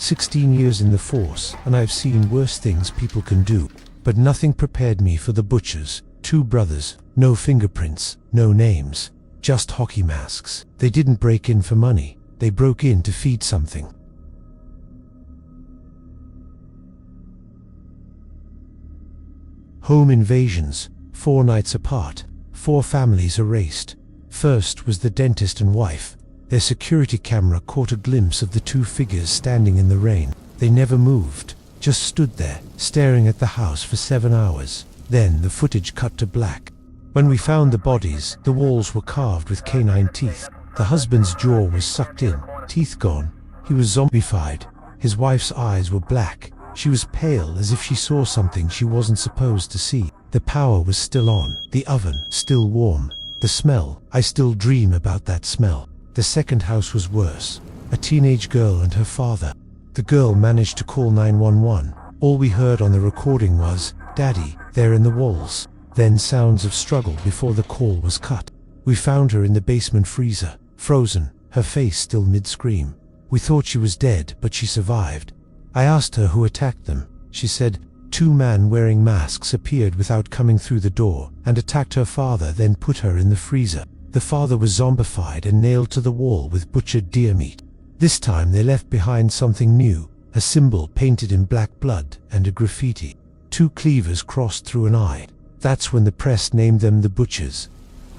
16 years in the force, and I've seen worse things people can do. But nothing prepared me for the butchers. 2 brothers, no fingerprints, no names, just hockey masks. They didn't break in for money, they broke in to feed something. Home invasions, 4 nights apart, 4 families erased. First was the dentist and wife. Their security camera caught a glimpse of the 2 figures standing in the rain. They never moved, just stood there, staring at the house for 7 hours. Then the footage cut to black. When we found the bodies, the walls were carved with canine teeth. The husband's jaw was sucked in, teeth gone. He was zombified. His wife's eyes were black. She was pale, as if she saw something she wasn't supposed to see. The power was still on, the oven still warm. The smell, I still dream about that smell. The second house was worse. A teenage girl and her father. The girl managed to call 911. All we heard on the recording was, "Daddy, they're in the walls." Then sounds of struggle before the call was cut. We found her in the basement freezer, frozen, her face still mid-scream. We thought she was dead, but she survived. I asked her who attacked them. She said, 2 men wearing masks appeared without coming through the door and attacked her father, then put her in the freezer. The father was zombified and nailed to the wall with butchered deer meat. This time they left behind something new, a symbol painted in black blood and a graffiti. 2 cleavers crossed through an eye. That's when the press named them the Butchers.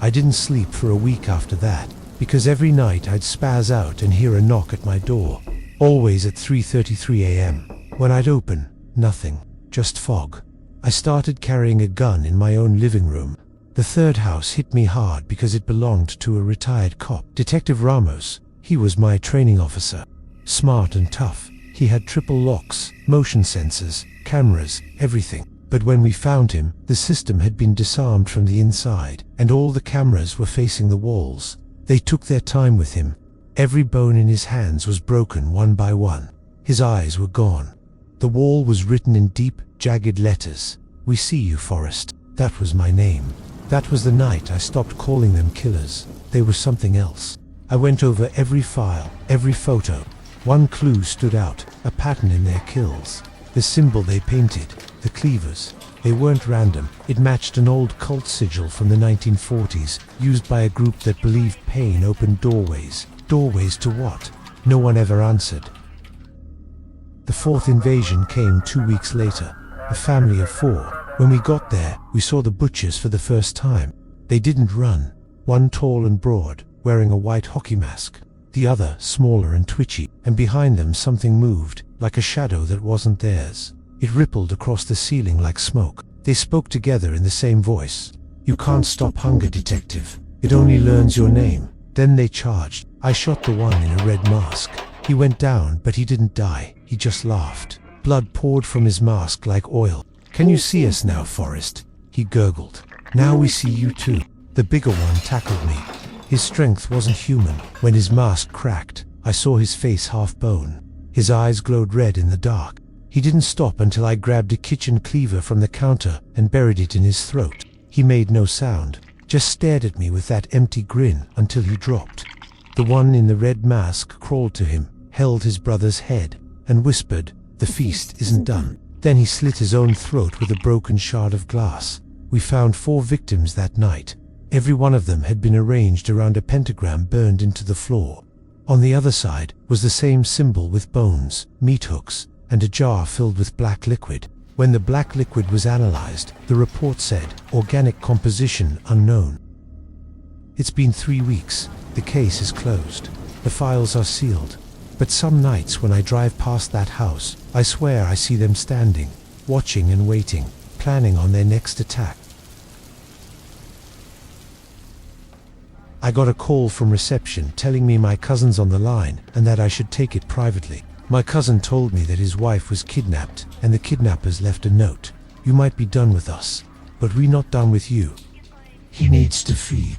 I didn't sleep for a week after that, because every night I'd spaz out and hear a knock at my door. Always at 3:33 a.m. When I'd open, nothing, just fog. I started carrying a gun in my own living room. The third house hit me hard because it belonged to a retired cop, Detective Ramos. He was my training officer. Smart and tough. He had triple locks, motion sensors, cameras, everything. But when we found him, the system had been disarmed from the inside, and all the cameras were facing the walls. They took their time with him. Every bone in his hands was broken one by one. His eyes were gone. The wall was written in deep, jagged letters. "We see you, Forrest." That was my name. That was the night I stopped calling them killers. They were something else. I went over every file, every photo. One clue stood out, a pattern in their kills. The symbol they painted, the cleavers. They weren't random. It matched an old cult sigil from the 1940s, used by a group that believed pain opened doorways. Doorways to what? No one ever answered. The 4th invasion came 2 weeks later. A family of 4. When we got there, we saw the Butchers for the first time. They didn't run. One tall and broad, wearing a white hockey mask. The other smaller and twitchy, and behind them something moved, like a shadow that wasn't theirs. It rippled across the ceiling like smoke. They spoke together in the same voice. "You can't stop hunger, detective. It only learns your name." Then they charged. I shot the one in a red mask. He went down, but he didn't die. He just laughed. Blood poured from his mask like oil. "Can you see us now, Forrest?" he gurgled. "Now we see you too." The bigger one tackled me. His strength wasn't human. When his mask cracked, I saw his face half bone. His eyes glowed red in the dark. He didn't stop until I grabbed a kitchen cleaver from the counter and buried it in his throat. He made no sound, just stared at me with that empty grin until he dropped. The one in the red mask crawled to him, held his brother's head, and whispered, "The feast isn't done." Then he slit his own throat with a broken shard of glass. We found 4 victims that night. Every one of them had been arranged around a pentagram burned into the floor. On the other side was the same symbol with bones, meat hooks, and a jar filled with black liquid. When the black liquid was analyzed, the report said, "Organic composition unknown." It's been 3 weeks. The case is closed. The files are sealed. But some nights when I drive past that house, I swear I see them standing, watching and waiting, planning on their next attack. I got a call from reception telling me my cousin's on the line and that I should take it privately. My cousin told me that his wife was kidnapped and the kidnappers left a note. "You might be done with us, but we're not done with you. He needs to feed."